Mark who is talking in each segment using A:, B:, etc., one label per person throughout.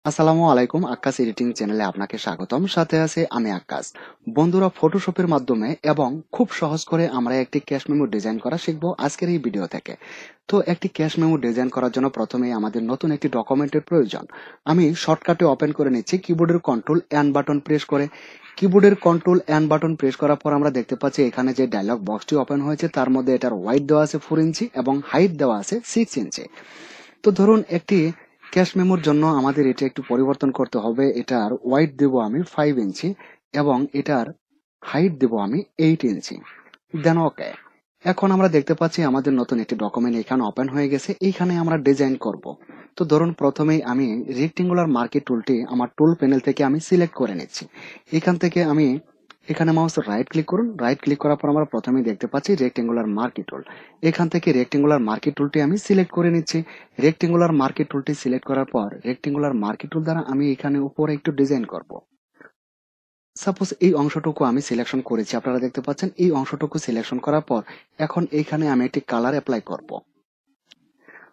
A: আসসালামু আলাইকুম। আক্কাস এডিটিং চ্যানেলে আপনাকে স্বাগতম। সাথে আছে আমি আক্কাস। বন্ধুরা, ফটোশপের মাধ্যমে এবং খুব সহজ করে আমরা একটি ক্যাশ মেমো ডিজাইন করা শিখবো আজকের এই ভিডিও থেকে। তো একটি ক্যাশ মেমো ডিজাইন করার জন্য প্রথমেই আমাদের নতুন একটি ডকুমেন্টের প্রয়োজন। আমি শর্টকাটে ওপেন করে নিচ্ছি কিবোর্ডের কন্ট্রোল এন বাটন প্রেস করে। কিবোর্ডের কন্ট্রোল এন বাটন প্রেস করার পর আমরা দেখতে পাচ্ছি এখানে যে ডায়লগ বক্সটি ওপেন হয়েছে তার মধ্যে এটার ওয়াইড দেওয়া আছে 4 ইঞ্চি এবং হাইট দেওয়া আছে 6 ইঞ্চি। তো ধরুন একটি ক্যাশ মেমোর জন্য আমাদের এটা একটু পরিবর্তন করতে হবে। এটার ওয়াইড দেব আমি 5 ইঞ্চি এবং এটার হাইট দেব আমি 8 ইঞ্চি। দেন ওকে। এখন আমরা দেখতে পাচ্ছি আমাদের নতুন একটি ডকুমেন্ট এখানে ওপেন হয়ে গেছে। এইখানে আমরা ডিজাইন করব। তো ধরুন প্রথমেই আমি রেক্টেঙ্গুলার মার্কি টুলটি আমার টুল প্যানেল থেকে আমি সিলেক্ট করে নিচ্ছি। এখান থেকে আমি এখানে মাউস রাইট ক্লিক করুন। রাইট ক্লিক করার পর আমরা প্রথমেই দেখতে পাচ্ছি রেক্টেঙ্গুলার মার্কি টুল। এখান থেকে রেক্টেঙ্গুলার মার্কি টুলটি আমি সিলেক্ট করে নিচ্ছি। রেক্টেঙ্গুলার মার্কি টুলটি সিলেক্ট করার পর রেক্টেঙ্গুলার মার্কি টুল দ্বারা আমি এখানে উপরে একটু ডিজাইন করব। সাপোজ এই অংশটুকু আমি সিলেকশন করেছি, আপনারা দেখতে পাচ্ছেন এই অংশটুকু সিলেকশন করার পর এখন এইখানে আমি একটি কালার অ্যাপ্লাই করব।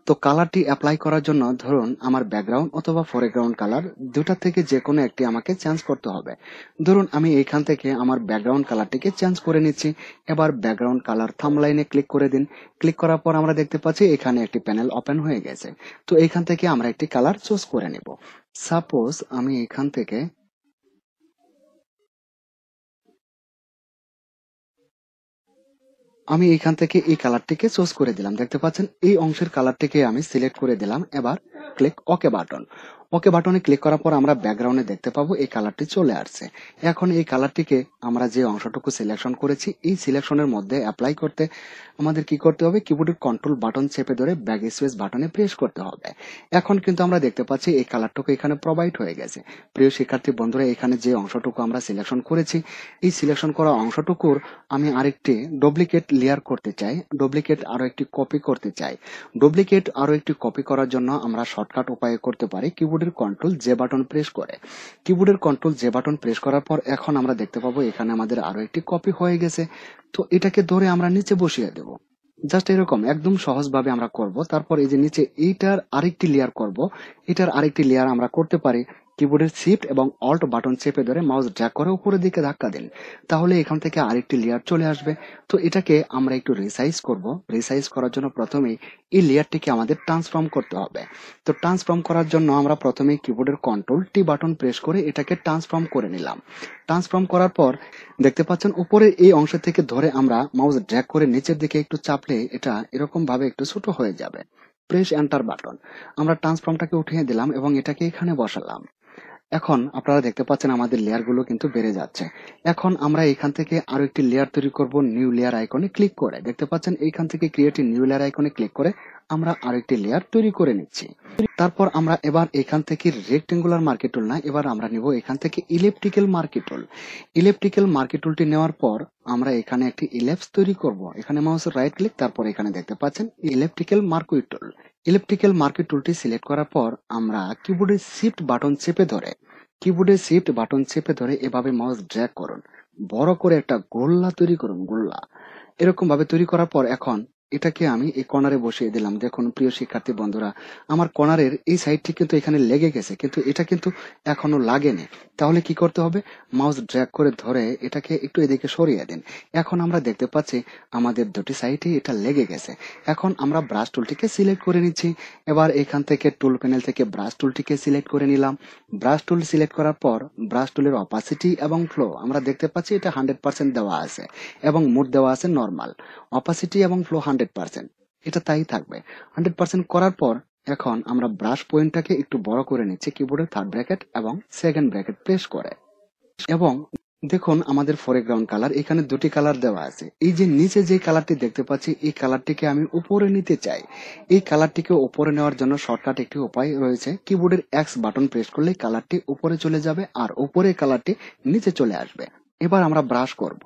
A: তো কালারটি অ্যাপ্লাই করার জন্য ধরুন আমার ব্যাকগ্রাউন্ড অথবা ফোরগ্রাউন্ড কালার দুটা থেকে যে কোনো একটি আমাকে চেঞ্জ করতে হবে। ধরুন আমি এইখান থেকে আমার ব্যাকগ্রাউন্ড কালারটিকে চেঞ্জ করে নিচ্ছি। এবার ব্যাকগ্রাউন্ড কালার থাম্বলাইনে ক্লিক করে দিন। ক্লিক করার পর আমরা দেখতে পাচ্ছি এখানে একটি প্যানেল ওপেন হয়ে গেছে। তো এইখান থেকে আমরা একটি কালার চুজ করে নেব। সাপোজ আমি এখান থেকে এই কালারটিকে চুজ করে দিলাম। দেখতে পাচ্ছেন এই অংশের কালারটিকে আমি সিলেক্ট করে দিলাম। এবার ক্লিক ওকে বাটন। ওকে বাটনে ক্লিক করার পর আমরা ব্যাকগ্রাউন্ডে দেখতে পাবো এই কালারটি চলে আসছে। এখন এই কালারটিকে আমরা যে অংশটুকু সিলেকশন করেছি এই সিলেকশনের মধ্যে অ্যাপ্লাই করতে আমাদের কি করতে হবে, কিবোর্ডের কন্ট্রোল বাটন চেপে ধরে ব্যাক স্পেস বাটনে প্রেস করতে হবে। এখন কিন্তু আমরা দেখতে পাচ্ছি এই কালারটুকু এখানে প্রোভাইড হয়ে গেছে। প্রিয় শিক্ষার্থী বন্ধুরা, এখানে যে অংশটুকু আমরা সিলেকশন করেছি এই সিলেকশন করা অংশটুকুর আমি আরেকটি ডুপ্লিকেট লেয়ার করতে চাই, ডুপ্লিকেট আরো একটি কপি করতে চাই। ডুপ্লিকেট আরো একটি কপি করার জন্য আমরা শর্টকাট উপায়ে করতে পারি কিবোর্ডের কন্ট্রোল জে বাটন প্রেস করে। কিবোর্ডের কন্ট্রোল জে বাটন প্রেস করার পর এখন আমরা দেখতে পাবো এখানে আমাদের আরো একটি কপি হয়ে গেছে। তো এটাকে ধরে আমরা নিচে বসিয়ে দেব। জাস্ট এরকম একদম সহজভাবে আমরা করব। তারপর এই যে নিচে এইটার আরেকটি লেয়ার করব। এটার আরেকটি লেয়ার আমরা করতে পারি কিবোর্ডের শিফট এবং অল্ট বাটন চেপে ধরে মাউস ড্র্যাগ করে উপরের দিকে ধাক্কা দিন। তাহলে এখান থেকে আরেকটি লেয়ার চলে আসবে। তো এটাকে আমরা একটু রিসাইজ করব। রিসাইজ করার জন্য প্রথমেই এই লেয়ারটিকে আমাদের ট্রান্সফর্ম করতে হবে। তো ট্রান্সফর্ম করার জন্য আমরা প্রথমেই কিবোর্ডের কন্ট্রোল টি বাটন প্রেস করে এটাকে ট্রান্সফর্ম করে নিলাম। ট্রান্সফর্ম করার পর দেখতে পাচ্ছেন উপরে এই অংশ থেকে ধরে আমরা মাউস ড্র্যাগ করে নিচের দিকে একটু চাপলে এটা এরকম ভাবে একটু ছোট হয়ে যাবে। Press enter button. আমরা ট্রান্সফর্মটাকে উঠিয়ে দিলাম এবং এটাকে এখানে বসালাম। এখন আপনারা দেখতে পাচ্ছেন আমাদের লেয়ার গুলো কিন্তু বেড়ে যাচ্ছে। এখন আমরা এখান থেকে আরো একটি লেয়ার তৈরি করব নিউ লেয়ার আইকনে ক্লিক করে। দেখতে পাচ্ছেন এইখান থেকে ক্রিয়েট নিউ লেয়ার আইকনে ক্লিক করে আমরা আরো একটি লেয়ার তৈরি করে নিচ্ছি। তারপর আমরা এবার এখান থেকে রেক্টেঙ্গুলার মার্কি টুল না, এবার আমরা নিব এখান থেকে ইলেপটিক্যাল মার্কি টুল। ইলেপটিক্যাল মার্কি টুলটি নেওয়ার পর আমরা এখানে একটি ইলেপস তৈরি করব। এখানে মাউসের রাইট ক্লিক, তারপর এখানে দেখতে পাচ্ছেন ইলেপটিক্যাল মার্কি টুল। ইলেপটিক্যাল মার্কি টুলটি সিলেক্ট করার পর আমরা কিবোর্ডের শিফট বাটন চেপে ধরে এভাবে মাউস ড্র্যাগ করুন। বড় করে একটা গোল্লা তৈরি করুন, গোল্লা। এরকম ভাবে তৈরি করার পর এখন এটাকে আমি এই কর্নারে বসিয়ে দিলাম। দেখুন প্রিয় শিক্ষার্থী বন্ধুরা, আমার কর্নারের এই সাইডটি কিন্তু এখানে লেগে গেছে, কিন্তু এটা কিন্তু এখনো লাগেনি। তাহলে কি করতে হবে, মাউস ড্র্যাগ করে ধরে এটাকে একটু এদিকে সরিয়ে দিন। এখন আমরা দেখতে পাচ্ছি আমাদের দুটি সাইডে এটা লেগে গেছে। এখন আমরা ব্রাশ টুলটিকে সিলেক্ট করে নিচ্ছি। এবার এখান থেকে টুল প্যানেল থেকে ব্রাশ টুলটিকে সিলেক্ট করে নিলাম। ব্রাশ টুল সিলেক্ট করার পর ব্রাশ টুলের অপাসিটি এবং ফ্লো আমরা দেখতে পাচ্ছি এটা 100% দেওয়া আছে এবং মুড দেওয়া আছে নরমাল। অপাসিটি এবং ফ্লো 100%, এটা তাই থাকবে। 100% করার পর এখন আমরা ব্রাশ পয়েন্টটাকে একটু বড় করে নিচ্ছি কিবোর্ডের থার্ড ব্র্যাকেট এবং সেকেন্ড ব্র্যাকেট প্রেস করে। এবং দেখুন আমাদের ফোরগ্রাউন্ড কালার এখানে দুটি কালার দেওয়া আছে। এই যে নিচে যে কালারটি দেখতে পাচ্ছি এই কালারটিকে আমি উপরে নিতে চাই। এই কালারটিকে উপরে নেওয়ার জন্য শর্টকাট একটি উপায় রয়েছে, কিবোর্ডের এক্স বাটন প্রেস করলে কালারটি উপরে চলে যাবে আর উপরে কালারটি নিচে চলে আসবে। এবার আমরা ব্রাশ করব।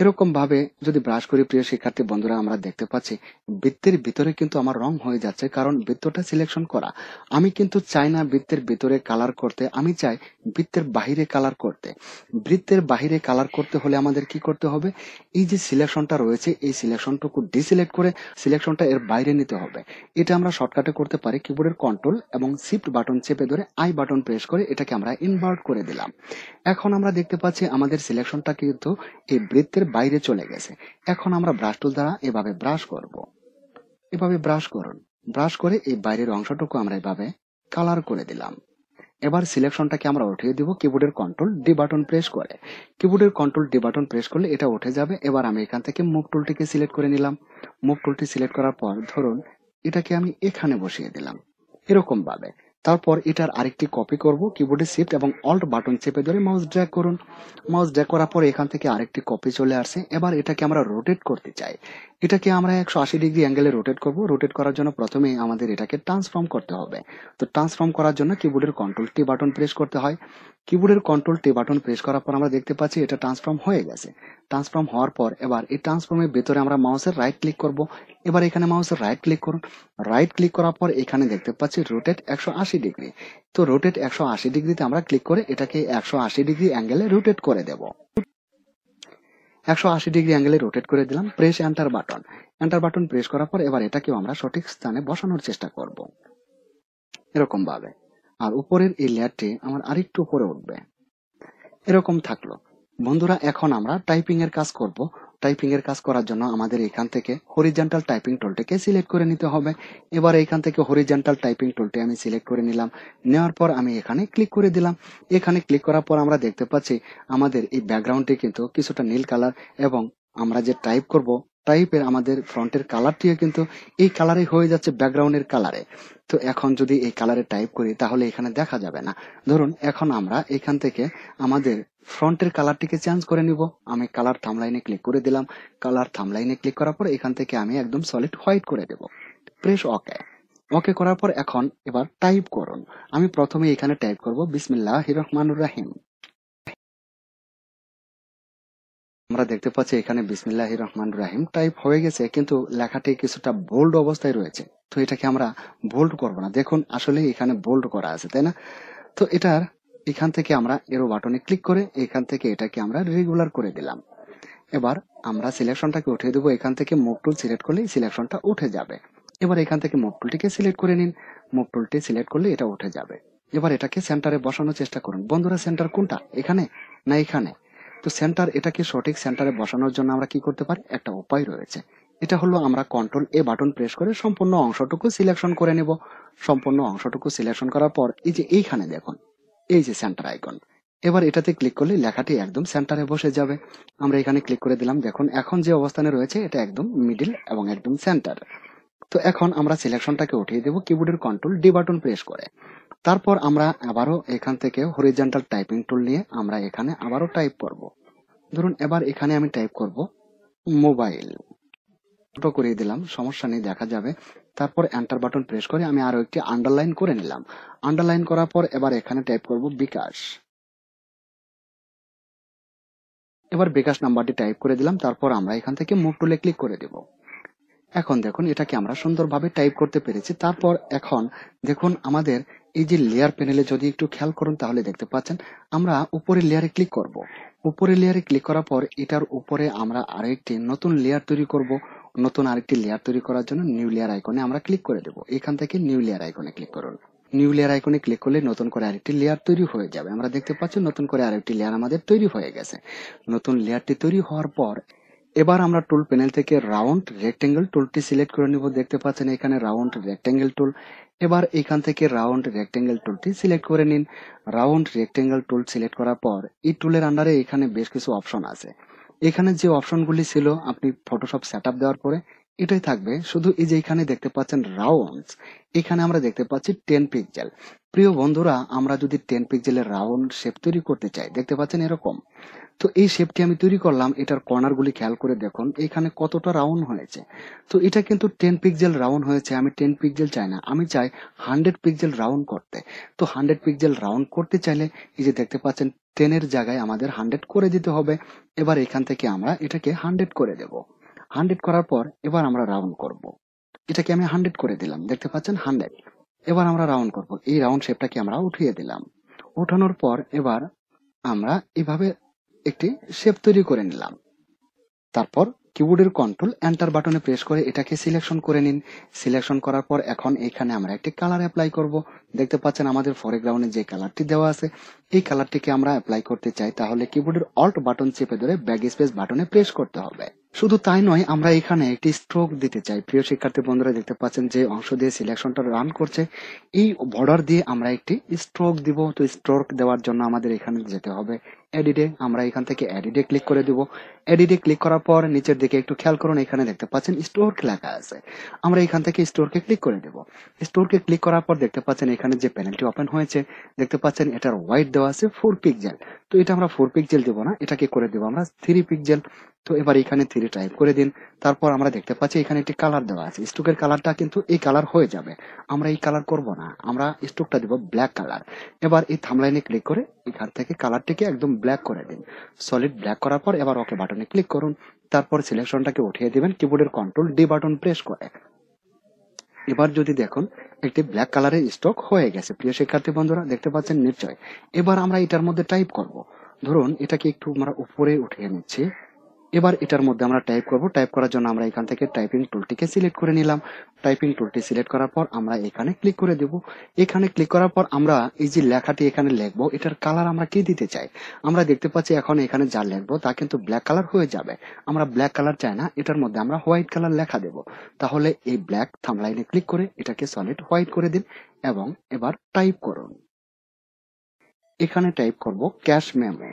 A: এরকম ভাবে যদি ব্রাশ করি প্রিয় শিক্ষার্থী বন্ধুরা, আমরা দেখতে পাচ্ছি বৃত্তের ভিতরে কিন্তু আমার রং হয়ে যাচ্ছে, কারণ বৃত্তটা সিলেকশন করা। আমি কিন্তু চাই না বৃত্তের ভিতরে কালার করতে, আমি চাই বৃত্তের বাহিরে কালার করতে। বৃত্তের বাহিরে কালার করতে হলে আমাদের কি করতে হবে, এই যে সিলেকশনটা রয়েছে এই সিলেকশনটুকু ডিসিলেক্ট করে সিলেকশনটা এর বাইরে নিতে হবে। এটা আমরা শর্টকাটে করতে পারি, কিবোর্ডের কন্ট্রোল এবং শিফট বাটন চেপে ধরে আই বাটন প্রেস করে এটাকে আমরা ইনভার্ট করে দিলাম। এখন আমরা দেখতে পাচ্ছি আমাদের সিলেকশনটা কিন্তু এই বৃত্তের বাইরে চলে গেছে। এখন আমরা ব্রাশ টুল দ্বারা এভাবে ব্রাশ করব। এভাবে ব্রাশ করুন। ব্রাশ করে এই বাইরের অংশটুকু আমরা এভাবে কালার করে দিলাম। এবার সিলেকশনটাকে আমরা উঠিয়ে দিব কিবোর্ডের কন্ট্রোল ডি বাটন প্রেস করে। কিবোর্ডের কন্ট্রোল ডি বাটন প্রেস করলে এটা উঠে যাবে। এবার আমি এখান থেকে মুভ টুলটিকে সিলেক্ট করে নিলাম। মুভ টুলটি সিলেক্ট করার পর ধরুন এটাকে আমি এখানে বসিয়ে দিলাম এরকম ভাবে। তারপর এটার আরেকটি কপি করব, কিবোর্ডে শিফট এবং অল্ট বাটন চেপে ধরে মাউস ড্র্যাগ করুন। মাউস ড্র্যাগ করার পর এখান থেকে আরেকটি কপি চলে আসছে। এবার এটাকে আমরা রোটেট করতে চাই। এটাকে আমরা 180 ডিগ্রি অ্যাঙ্গেলে রোটেট করব। রোটেট করার জন্য প্রথমে আমাদের এটাকে ট্রান্সফর্ম করতে হবে। তো ট্রান্সফর্ম করার জন্য কিবোর্ডের কন্ট্রোল টি বাটন প্রেস করতে হয়। কিবোর্ডের কন্ট্রোল টি বাটন প্রেস করার পর আমরা দেখতে পাচ্ছি এটা ট্রান্সফর্ম হয়ে গেছে। ট্রান্সফর্ম হওয়ার পর এবার এই ট্রান্সফর্মের ভেতরে আমরা মাউসের রাইট ক্লিক করব। এবার এখানে মাউসের রাইট ক্লিক করুন। রাইট ক্লিক করার পর এখানে দেখতে পাচ্ছি রোটেট 180 ডিগ্রি। তো রোটেট 180 ডিগ্রিতে আমরা ক্লিক করে এটাকে 180 ডিগ্রি অ্যাঙ্গেলে রোটেট করে দেব। 180 ডিগ্রি অ্যাঙ্গেলে রোটেট করে দিলাম। Press enter button. Enter button press করার পর এবার এটাকেও আমরা সঠিক স্থানে বসানোর চেষ্টা করব এরকম ভাবে। আর উপরের এই লেয়ারটি আমার আরেকটু উপরে উঠবে এরকম থাকলো। বন্ধুরা এখন আমরা টাইপিং এর কাজ করব। টাইপিং এর কাজ করার জন্য আমাদের এখান থেকে হরিজন্টাল টাইপিং টুলটিকে সিলেক্ট করে নিতে হবে। এবার এখান থেকে হরিজন্টাল টাইপিং টুলটি আমি সিলেক্ট করে নিলাম। নেওয়ার পর আমি এখানে ক্লিক করে দিলাম। এখানে ক্লিক করার পর আমরা দেখতে পাচ্ছি আমাদের এই ব্যাকগ্রাউন্ডটি কিন্তু কিছুটা নীল কালার, এবং আমরা যে টাইপ করব টাইপের আমাদের ফ্রন্টের কালারটিও কিন্তু এই কালারে হয়ে যাচ্ছে ব্যাকগ্রাউন্ডের কালারে। তো এখন যদি এই কালারে টাইপ করি তাহলে এখানে দেখা যাবে না। ধরুন এখন আমরা এখান থেকে আমাদের ফ্রন্টের কালারটিকে চেঞ্জ করে নিব। আমি কালার থামলাইনে ক্লিক করে দিলাম। কালার থামলাইনে ক্লিক করার পর এখান থেকে আমি একদম সলিড হোয়াইট করে দেব। প্রেস ওকে। ওকে করার পর এখন এবার টাইপ করুন। আমি প্রথমে এখানে টাইপ করব বিসমিল্লাহির রহমানির রহিম। আমরা দেখতে পাচ্ছি এখানে বিসমিল্লাহির রহমানির রহিম টাইপ হয়ে গেছে, কিন্তু লেখাটি কিছুটা বোল্ড অবস্থায় রয়েছে। তো এটাকে আমরা বোল্ড করব না। দেখুন আসলে এখানে বোল্ড করা আছে, তাই না? তো এটার এখান থেকে আমরা এরো বাটনে ক্লিক করে এখান থেকে এটাকে আমরা রেগুলার করে দিলাম। এবার আমরা সিলেকশনটাকে উঠিয়ে দেবো। এখান থেকে মুভ টুল সিলেক্ট করলে সিলেকশনটা উঠে যাবে। এবার এখান থেকে মুভ টুলটিকে সিলেক্ট করে নিন। মুভ টুলটি সিলেক্ট করলে এটা উঠে যাবে। এবার এটাকে সেন্টারে বসানোর চেষ্টা করুন। বন্ধুরা সেন্টার কোনটা, এখানে না এখানে? তো সেন্টার, এটাকে সঠিক সেন্টারে বসানোর জন্য আমরা কি করতে পারি, একটা উপায় রয়েছে। এটা হলো আমরা কন্ট্রোল এ বাটন প্রেস করে সম্পূর্ণ অংশটুকু সিলেকশন করে নেব। সম্পূর্ণ অংশটুকু সিলেকশন করার পর এই যে এইখানে দেখুন এই যে সেন্টার আইকন, এবার এটাতে ক্লিক করলে লেখাটি একদম সেন্টারে বসে যাবে। আমরা এখানে ক্লিক করে দিলাম। দেখুন এখন যে অবস্থানে রয়েছে এটা একদম মিডিল এবং একদম সেন্টার। তো এখন আমরা সিলেকশনটাকে উঠিয়ে দেব কিবোর্ডের কন্ট্রোল ডি বাটন প্রেস করে। তারপর আমরা আবারও এখান থেকে হরিজন্টাল টাইপিং টুল নিয়ে আমরা এখানে আবারও টাইপ করব। ধরুন এবার এখানে আমি টাইপ করব মোবাইল। ছোট করে দিলাম, সমস্যা নেই, দেখা যাবে। তারপর এন্টার বাটন প্রেস করে আমি আরো একটি আন্ডারলাইন করে নিলাম। আন্ডারলাইন করার পর এবার এখানে টাইপ করব বিকাশ। এবার বিকাশ নাম্বারটি টাইপ করে দিলাম। তারপর আমরা এখান থেকে মুভ টুলে ক্লিক করে দেব। এখন দেখুন এটাকে আমরা সুন্দরভাবে টাইপ করতে পেরেছি। তারপর এখন দেখুন আমাদের এই যে লেয়ার প্যানেলে যদি একটু খেয়াল করুন তাহলে দেখতে পাচ্ছেন আমরা উপরের লেয়ারে ক্লিক করব। উপরের লেয়ারে ক্লিক করার পর এটার উপরে আমরা আরেকটি নতুন লেয়ার তৈরি করব। নতুন আরেকটি লেয়ার তৈরি করার জন্য নিউ লেয়ার আইকনে আমরা ক্লিক করে দেব। এখান থেকে নিউ লেয়ার আইকনে ক্লিক করুন। নিউ লেয়ার আইকনে ক্লিক করলে নতুন করে আরেকটি লেয়ার তৈরি হয়ে যাবে। আমরা দেখতে পাচ্ছি নতুন করে আরেকটি লেয়ার আমাদের তৈরি হয়ে গেছে। নতুন লেয়ারটি তৈরি হওয়ার পর এবার আমরা টুল প্যানেল থেকে রাউন্ড রেক্টেঙ্গেল টুলটি সিলেক্ট করে নিব। দেখতে পাচ্ছেন এখানে রাউন্ড রেক্টেঙ্গেল টুল। এবার এখান থেকে রাউন্ড রেক্টেঙ্গেল টুলটি সিলেক্ট করে নিন। রাউন্ড রেক্টেঙ্গেল টুল সিলেক্ট করার পর এই টুলের আন্ডারে এখানে বেশ কিছু অপশন আছে। এখানে যে অপশনগুলি ছিল আপনি ফটোশপ সেটআপ দেওয়ার পরে এটাই থাকবে। শুধু এই যে এখানে দেখতে পাচ্ছেন রাউন্ড, এখানে আমরা দেখতে পাচ্ছি 10 পিক্সেল। প্রিয় বন্ধুরা, আমরা যদি 10 পিক্সেলের রাউন্ড শেপ তৈরি করতে চাই, দেখতে পাচ্ছেন এরকম। তো এই শেপটি আমি তৈরি করলাম, এটার কর্নার গুলি খেয়াল করে দেখুন এখানে কতটা রাউন্ড হয়েছে। তো এটা কিন্তু 10 পিক্সেল রাউন্ড হয়েছে। আমি 10 পিক্সেল চাই না, আমি চাই 100 পিক্সেল রাউন্ড করতে। তো 100 পিক্সেল রাউন্ড করতে চাইলে এই যে দেখতে পাচ্ছেন 10 এর জায়গায় আমাদের 100 করে দিতে হবে। এবার এখান থেকে আমরা এটাকে 100 করে দেব। 100 করার পর এবার আমরা রাউন্ড করব। এটাকে আমি 100 করে দিলাম, দেখতে পাচ্ছেন 100। এবার আমরা রাউন্ড করব, এই রাউন্ড শেপটাকে আমরা উঠিয়ে দিলাম। উঠানোর পর এবার আমরা এভাবে একটি শেপ তৈরি করে নিলাম। তারপর কিবোর্ডের কন্ট্রোল এন্টার বাটনে প্রেস করে এটাকে সিলেকশন করে নিন। সিলেকশন করার পর এখন এখানে আমরা একটি কালার অ্যাপ্লাই করব। দেখতে পাচ্ছেন আমাদের ফরগ্রাউন্ডে যে কালারটি দেওয়া আছে, এই কালারটিকে আমরা অ্যাপ্লাই করতে চাই, তাহলে কিবোর্ডের অল্ট বাটন চেপে ধরে ব্যাক স্পেস বাটনে প্রেস করতে হবে। শুধু তাই নয়, আমরা এখানে একটি স্ট্রোক দিতে চাই। প্রিয় শিক্ষার্থী বন্ধুরা, দেখতে পাচ্ছেন যে অংশ দিয়ে সিলেকশনটা রান করছে, এই বর্ডার দিয়ে আমরা একটি স্ট্রোক দিব। তো স্ট্রোক দেওয়ার জন্য আমাদের এখানে যেতে হবে এডিটে। আমরা এখান থেকে এডিটে ক্লিক করে দিব। এডিটে ক্লিক করার পর নিচের দিকে একটু খেয়াল করুন, এখানে দেখতে পাচ্ছেন স্টোরক লেখা আছে। আমরা এখান থেকে স্টোরকে ক্লিক করে দেব। স্টোরকে ক্লিক করার পর দেখতে পাচ্ছেন এখানে যে প্যানেলটি ওপেন হয়েছে, দেখতে পাচ্ছেন এটার হোয়াইট দেওয়া আছে 4 পিক্সেল। তো এটা আমরা 4 পিক্সেল দেব না, এটাকে করে দেব আমরা 3 পিক্সেল। তো এবার এখানে 3 টাইপ করে দিন। তারপর আমরা দেখতে পাচ্ছি এখানে একটি কালার দেওয়া আছে, স্টোকের কালারটা কিন্তু এই কালার হয়ে যাবে। আমরা এই কালার করব না, আমরা স্টোকটা দেব ব্ল্যাক কালার। এবার এই থামলাইনে ক্লিক করে এখান থেকে কালারটিকে একদম ব্ল্যাক করে দিন। সলিড ব্ল্যাক করার পর এবার ওকে বাটনে ক্লিক করুন। তারপর সিলেকশনটাকে উঠিয়ে দিবেন কিবোর্ডের কন্ট্রোল ডি বাটন প্রেস করে। এবার যদি দেখুন একটি ব্ল্যাক কালারের স্টক হয়ে গেছে। প্রিয় শিক্ষার্থী বন্ধুরা, দেখতে পাচ্ছেন নিশ্চয়। এবার আমরা এটার মধ্যে টাইপ করব। ধরুন এটাকে একটু আমরা উপরে উঠিয়ে নিচ্ছি। এবার এটার মধ্যে আমরা টাইপ করব। টাইপ করার জন্য আমরা এখান থেকে টাইপিং টুলটিকে সিলেক্ট করে নিলাম। টাইপিং টুলটি সিলেক্ট করার পর আমরা এখানে ক্লিক করে দেব। এখানে ক্লিক করার পর আমরা এই যে লেখাটি এখানে লিখবো, এটার কালার আমরা কি দিতে চাই। আমরা দেখতে পাচ্ছি এখন এখানে যা লিখবো তা কিন্তু ব্ল্যাক কালার হয়ে যাবে। আমরা ব্ল্যাক কালার চাই না, এটার মধ্যে আমরা হোয়াইট কালার লেখা দেব। তাহলে এই ব্ল্যাক থামলাইনে ক্লিক করে এটাকে সলিড হোয়াইট করে দিন এবং এবার টাইপ করুন। এখানে টাইপ করব ক্যাশ মেমো।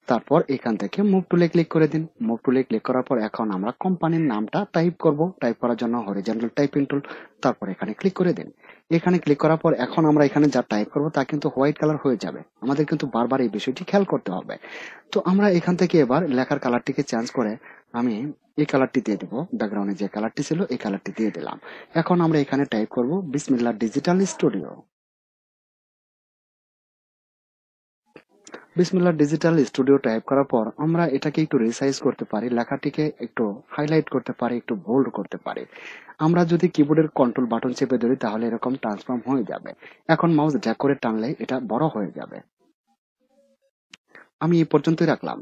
A: তারপর এখান থেকে মুভ টুলে ক্লিক করে দিন। মুভ টুলে ক্লিক করার পর এখন আমরা কোম্পানির নামটা টাইপ করব। টাইপ করার জন্য হরিজন্টাল টাইপিং টুল, তারপর এখানে ক্লিক করে দিন। এখানে ক্লিক করার পর এখন আমরা এখানে যা টাইপ করব তা কিন্তু হোয়াইট কালার হয়ে যাবে। আমাদের কিন্তু বারবার এই বিষয়টি খেয়াল করতে হবে। তো আমরা এখান থেকে এবার লেখার কালারটিকে চেঞ্জ করে আমি এই কালারটি দিয়ে দেবো। ব্যাকগ্রাউন্ডে যে কালারটি ছিল এই কালারটি দিয়ে দিলাম। এখন আমরা এখানে টাইপ করব বিসমিল্লাহ ডিজিটাল স্টুডিও। বিসমিল্লাহ ডিজিটাল স্টুডিও টাইপ করার পর আমরা এটাকে একটু রিসাইজ করতে পারি, লেখাটিকে একটু হাইলাইট করতে পারি, একটু বোল্ড করতে পারি। আমরা যদি কিবোর্ডের কন্ট্রোল বাটন চেপে ধরি তাহলে এরকম ট্রান্সফর্ম হয়ে যাবে। এখন মাউস ড্র্যাগ করে টানলে এটা বড় হয়ে যাবে। আমি এই পর্যন্তই রাখলাম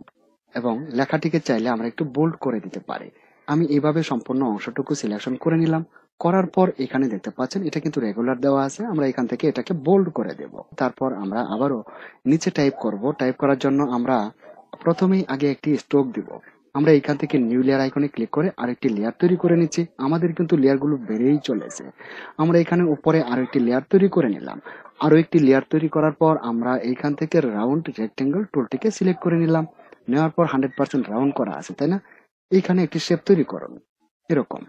A: এবং লেখাটিকে চাইলে আমরা একটু বোল্ড করে দিতে পারি। আমি এইভাবে সম্পূর্ণ অংশটুকু সিলেকশন করে নিলাম। করার পর এখানে দেখতে পাচ্ছেন এটা কিন্তু রেগুলার দেওয়া আছে, আমরা এখান থেকে এটাকে বোল্ড করে দেব। তারপর আমরা আবারও নিচে টাইপ করব। টাইপ করার জন্য আমরা প্রথমেই আগে একটি স্ট্রোক দিব। আমরা এখান থেকে নিউ লেয়ার আইকনে ক্লিক করে আরেকটি লেয়ার তৈরি করে নিচ্ছি। আমাদের কিন্তু লেয়ারগুলো বেড়েই চলেছে। আমরা এখানে উপরে আরেকটি লেয়ার তৈরি করে নিলাম। আরো একটি লেয়ার তৈরি করার পর আমরা এইখান থেকে রাউন্ড রেক্টেঙ্গল টুলটিকে সিলেক্ট করে নিলাম। নেওয়ার পর 100% রাউন্ড করা আছে, তাই না? এইখানে একটি শেপ তৈরি করুন এরকম।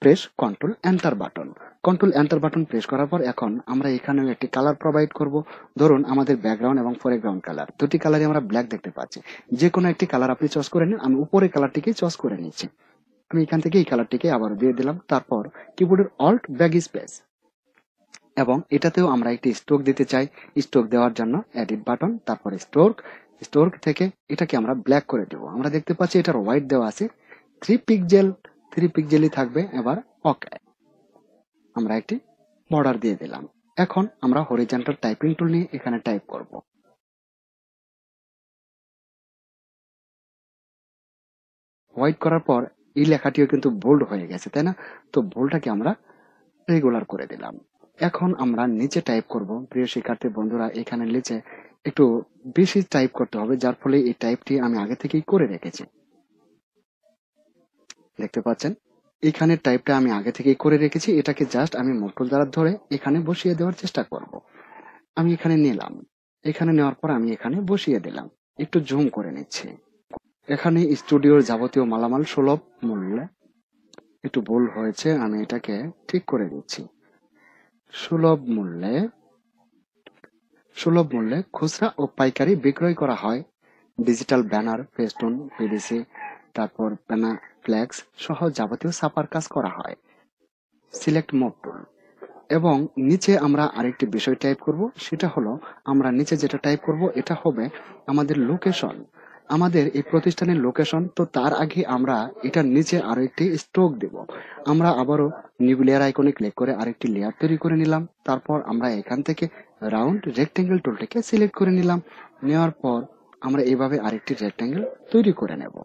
A: Press control enter button. Control enter button press করার পর এখন আমরা এখানে একটি কালার প্রোভাইড করব। ধরুন আমাদের ব্যাকগ্রাউন্ড এবং ফরগ্রাউন্ড কালার দুটি কালারই আমরা ব্ল্যাক দেখতে পাচ্ছি। যে কোনো একটি কালার আপনি চয়েস করে নিন। আমি উপরে কালারটিকে চয়েস করে নিচ্ছি। আমি এখান থেকে এই কালারটিকে আবার দিয়ে দিলাম। তারপর কিবোর্ডের অল্ট ব্যাক স্পেস এবং এটাতেও আমরা একটি স্ট্রোক দিতে চাই। স্ট্রোক দেওয়ার জন্য এডিট বাটন, তারপর স্ট্রোক। স্ট্রোক থেকে এটাকে আমরা ব্ল্যাক করে দেব। আমরা দেখতে পাচ্ছি এটার হোয়াইট দেওয়া আছে 3 পিক্সেল। 3 পিক্সেলই থাকবে। এবার ওকে, আমরা একটি বর্ডার দিয়ে দিলাম। এখন আমরা হরিজন্টাল টাইপিং টুল নিয়ে এখানে টাইপ করব। হোয়াইট করার পর এই লেখাটিও কিন্তু বোল্ড হয়ে গেছে, তাই না? তো বোল্ডটাকে আমরা রেগুলার করে দিলাম। এখন আমরা নিচে টাইপ করব। প্রিয় শিক্ষার্থী বন্ধুরা, এখানে নিচে একটু বেশি টাইপ করতে হবে, যার ফলে এই টাইপটি আমি আগে থেকেই করে রেখেছি। দেখতে পাচ্ছেন এখানে টাইপটা আমি আগে থেকেই করে রেখেছি। এটাকে জাস্ট আমি মুভ টুল দ্বারা ধরে এখানে বসিয়ে দেওয়ার চেষ্টা করব। আমি এখানে নিলাম। এখানে নেওয়ার পর আমি এখানে বসিয়ে দিলাম। একটু জুম করে নিচ্ছি। এখানে স্টুডিওর যাবতীয় মালামাল সুলভ মূল্যে একটু ভুল হয়েছে, আমি এটাকে ঠিক করে দিচ্ছি। সুলভ মূল্যে খুচরা ও পাইকারি বিক্রয় করা হয় ডিজিটাল ব্যানার, ফেস্টুন, পিভিসি, তারপর ফ্লেক্স সহ যাবতীয় ছাপার কাজ করা হয়। সিলেক্ট মোড টুল এবং নিচে আমরা আরেকটি বিষয় টাইপ করব, সেটা হলো আমরা নিচে যেটা টাইপ করব এটা হবে আমাদের লোকেশন, আমাদের এই প্রতিষ্ঠানের লোকেশন। তো তার আগে আমরা এটার নিচে আরো একটি স্ট্রোক দেব। আমরা আবারও নিউ লেয়ার আইকনে ক্লিক করে আরেকটি লেয়ার তৈরি করে নিলাম। তারপর আমরা এখান থেকে রাউন্ড রেক্টেঙ্গেল টুলটিকে সিলেক্ট করে নিলাম। নেওয়ার পর আমরা এইভাবে আরেকটি রেক্টেঙ্গেল তৈরি করে নেব।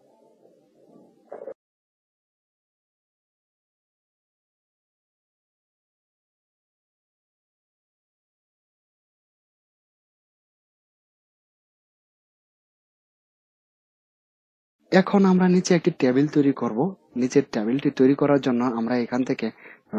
A: এখন আমরা নিচে একটি টেবিল তৈরি করব। নিচের টেবিলটি তৈরি করার জন্য আমরা এখান থেকে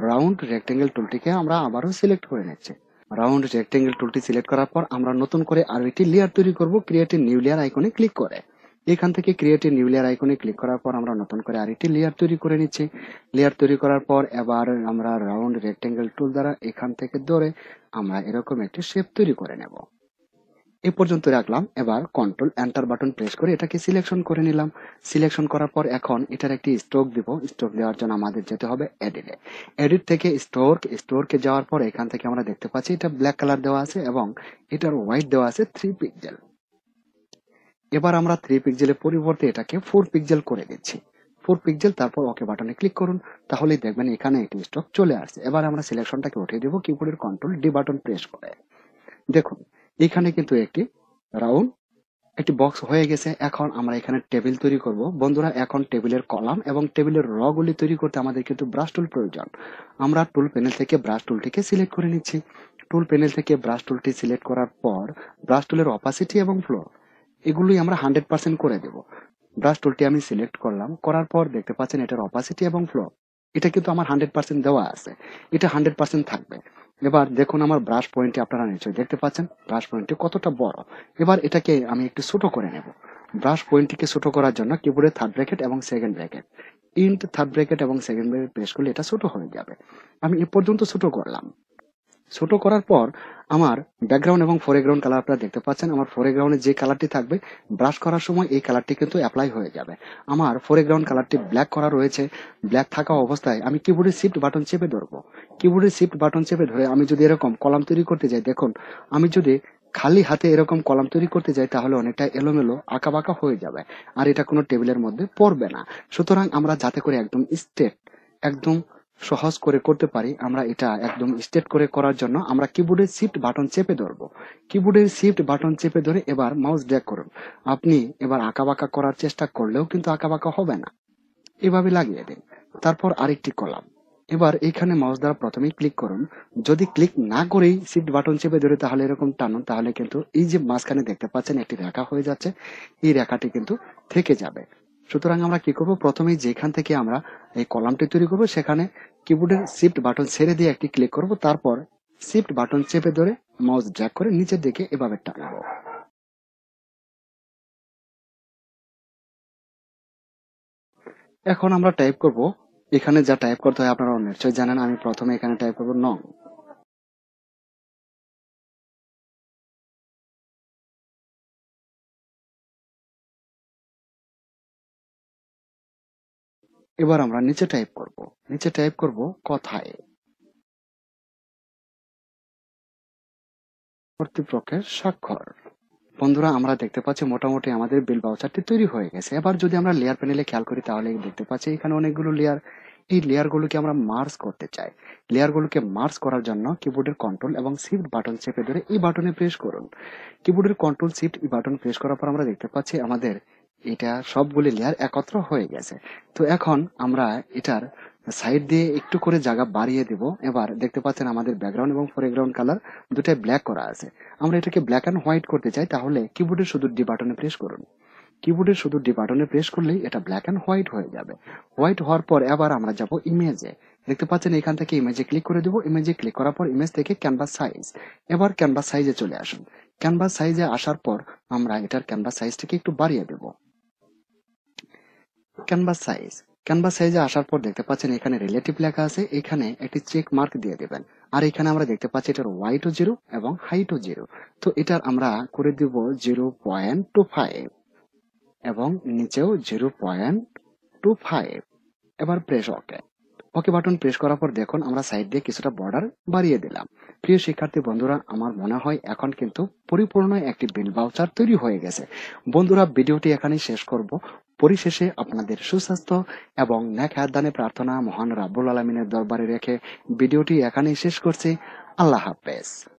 A: রাউন্ড রেক্টেঙ্গেল টুলটিকে আমরা আবারও সিলেক্ট করে নিচ্ছি। রাউন্ড রেক্টেঙ্গেল টুলটি সিলেক্ট করার পর আমরা নতুন করে আরো একটি লেয়ার তৈরি করব ক্রিয়েট এ নিউ লেয়ার আইকনে ক্লিক করে। এখান থেকে ক্রিয়েট এ নিউ লেয়ার আইকনে ক্লিক করার পর আমরা নতুন করে আরেকটি লেয়ার তৈরি করে নিচ্ছি। লেয়ার তৈরি করার পর এবার আমরা রাউন্ড রেক্টেঙ্গেল টুল দ্বারা এখান থেকে ধরে আমরা এরকম একটি শেপ তৈরি করে নেব। এ পর্যন্ত রাখলাম। এবার কন্ট্রোল এন্টার বাটন প্রেস করে এটাকে সিলেকশন করে নিলাম। সিলেকশন করার পর এখন এটার একটি স্ট্রোক দিব। স্ট্রোক দেওয়ার জন্য আমাদের যেতে হবে এডিটে। এডিট থেকে স্টোরকে যাওয়ার পর এখান থেকে আমরা দেখতে পাচ্ছি এটা ব্ল্যাক কালার দেওয়া আছে এবং এটার হোয়াইট দেওয়া আছে 3 পিক্সেল। এবার আমরা 3 পিক্সেলের পরিবর্তে এটাকে 4 পিক্সেল করে দিচ্ছি। 4 পিক্সেল, তারপর ওকে বাটনে ক্লিক করুন, তাহলেই দেখবেন এখানে একটি স্ট্রোক চলে আসছে। এবার আমরা সিলেকশনটাকে উঠিয়ে দেবো কিবোর্ডের কন্ট্রোল ডি বাটন প্রেস করে। দেখুন এখানে কিন্তু একটি বক্স হয়ে গেছে। এখন আমরা এখানে টেবিল তৈরি করব। বন্ধুরা, এখন টেবিলের কলাম এবং টেবিলের র গুলি তৈরি করতে আমাদের কিন্তু ব্রাশ টুল প্রয়োজন। আমরা টুল প্যানেল থেকে ব্রাশ টুলটিকে সিলেক্ট করে নিচ্ছি। টুল প্যানেল থেকে ব্রাশ টুলটি সিলেক্ট করার পর ব্রাশ টুলের অপাসিটি এবং ফ্লো এগুলি আমরা 100% করে দেব। ব্রাশ টুলটি আমি সিলেক্ট করলাম, করার পর দেখতে পাচ্ছেন এটার অপাসিটি এবং ফ্লো এটা কিন্তু আমার 100% দেওয়া আছে, এটা 100% থাকবে। এবার দেখুন আমার ব্রাশ পয়েন্টটি আপনারা নিশ্চয়ই দেখতে পাচ্ছেন ব্রাশ পয়েন্টটি কতটা বড়। এবার এটাকে আমি একটু ছোট করে নেব। ব্রাশ পয়েন্টটিকে ছোট করার জন্য কিবোর্ডে থার্ড ব্র্যাকেট এবং second bracket, int third bracket এবং সেকেন্ড ব্র্যাকেট প্রেস করলে এটা ছোট হয়ে যাবে। আমি এ পর্যন্ত ছোট করলাম। ছোট করার পর আমার ব্যাকগ্রাউন্ড এবং ফোরগ্রাউন্ড কালার আপনারা দেখতে পাচ্ছেন। আমার ফোরগ্রাউন্ডে যে কালারটি থাকবে ব্রাশ করার সময় এই কালারটি কিন্তু অ্যাপ্লাই হয়ে যাবে। আমার ফোরগ্রাউন্ড কালারটি ব্ল্যাক করা রয়েছে। ব্ল্যাক থাকা অবস্থায় আমি কিবোর্ডের শিফট বাটন চেপে ধরবো। কিবোর্ডের শিফট বাটন চেপে ধরে আমি যদি এরকম কলাম তৈরি করতে যাই, দেখুন আমি যদি খালি হাতে এরকম কলাম তৈরি করতে যাই তাহলে অনেকটা এলোমেলো আঁকাবাঁকা হয়ে যাবে, আর এটা কোনো টেবিলের মধ্যে পড়বে না। সুতরাং আমরা যাতে করে একদম সহজ করে করতে পারি, আমরা এটা একদম স্ট্রেট করে করার জন্য আমরা কিবোর্ডের শিফট বাটন চেপে ধরবো। কিবোর্ডের শিফট বাটন চেপে ধরে এবার মাউস ড্র্যাগ করুন। আপনি এবার আঁকাবাঁকা করার চেষ্টা করলেও কিন্তু আঁকাবাঁকা হবে না, এভাবে লাগিয়ে দিন। তারপর আরেকটি কলাম। এবার এখানে মাউস দ্বারা প্রথমেই ক্লিক করুন। যদি ক্লিক না করেই শিফট বাটন চেপে ধরে তাহলে এরকম টানুন, তাহলে কিন্তু এই যে মাঝখানে দেখতে পাচ্ছেন একটি রেখা হয়ে যাচ্ছে, এই রেখাটি কিন্তু থেকে যাবে। সুতরাং আমরা কি করব, প্রথমেই যেখান থেকে আমরা এই কলামটি তৈরি করব সেখানে কিবোর্ডের শিফট বাটন ছেড়ে দিয়ে একটি ক্লিক করব, তারপর শিফট বাটন চেপে ধরে মাউস ড্র্যাগ করে নিচের দিকে এভাবে টানবো। এখন আমরা টাইপ করব, এখানে যা টাইপ করতে হয় আপনারা নিশ্চয়ই জানেন। আমি প্রথমে এখানে টাইপ করব নং। এবার আমরা নিচে টাইপ করব কথায়। কর্তৃপক্ষের স্বাক্ষর। বন্ধুরা, আমরা দেখতে পাচ্ছি মোটামুটি আমাদের বিল ভাউচারটি তৈরি হয়ে গেছে। এবার যদি আমরা লেয়ার প্যানেলে খেয়াল করি তাহলে দেখতে পাচ্ছি এখানে অনেকগুলো লেয়ার। এই লেয়ারগুলোকে আমরা মার্জ করতে চাই। লেয়ারগুলোকে মার্জ করার জন্য কিবোর্ডের কন্ট্রোল এবং শিফট বাটন চেপে ধরে এই বাটনে প্রেস করুন। কিবোর্ডের কন্ট্রোল শিফট এই বাটন প্রেস করার পর আমরা দেখতে পাচ্ছি আমাদের এটা সবগুলি লেয়ার একত্র হয়ে গেছে। তো এখন আমরা এটার সাইড দিয়ে একটু করে জায়গা বাড়িয়ে দেব। এবার দেখতে পাচ্ছেন আমাদের ব্যাকগ্রাউন্ড এবং ফোরগ্রাউন্ড কালার দুটাই ব্ল্যাক করা আছে। আমরা এটাকে ব্ল্যাক অ্যান্ড হোয়াইট করতে চাই, তাহলে কিবোর্ডের শুধু ডি বাটনে প্রেস করুন। কিবোর্ডের শুধু ডি বাটনে প্রেস করলেই এটা ব্ল্যাক অ্যান্ড হোয়াইট হয়ে যাবে। হোয়াইট হওয়ার পর এবার আমরা যাব ইমেজে। দেখতে পাচ্ছেন এখান থেকে ইমেজে ক্লিক করে দেবো। ইমেজে ক্লিক করার পর ইমেজ থেকে ক্যানভাস সাইজ, এবার ক্যানভাস সাইজে চলে আসুন। ক্যানভাস সাইজে আসার পর আমরা এটার ক্যানভাস সাইজটাকে একটু বাড়িয়ে দেব। ক্যানভাস সাইজ ক্যানভাস সাইজে আসার পর দেখতে পাচ্ছেন এখানে রিলেটিভ লেখা আছে, এখানে একটি চেক মার্ক দিয়ে দিবেন। আর এখানে আমরা দেখতে পাচ্ছি এটার ওয়াইটও 0 এবং হাইটও 0। তো এটার আমরা করে দিব 0.25 এবং নিচেও 0.25। এবার প্রেস ওকে। ওকে বাটন প্রেস করার পর দেখুন আমরা সাইড দিয়ে কিছুটা বর্ডার বাড়িয়ে দিলাম। প্রিয় শিক্ষার্থী বন্ধুরা, আমার মনে হয় এখন কিন্তু পরিপূর্ণ একটি বিল ভাউচার তৈরি হয়ে গেছে। বন্ধুরা, ভিডিওটি এখানেই শেষ করব। পরিশেষে আপনাদের সুস্বাস্থ্য এবং নেক হায়াত দানে প্রার্থনা মহান রাব্বুল আলামিনের দরবারে রেখে ভিডিওটি এখানেই শেষ করছি। আল্লাহ হাফেজ।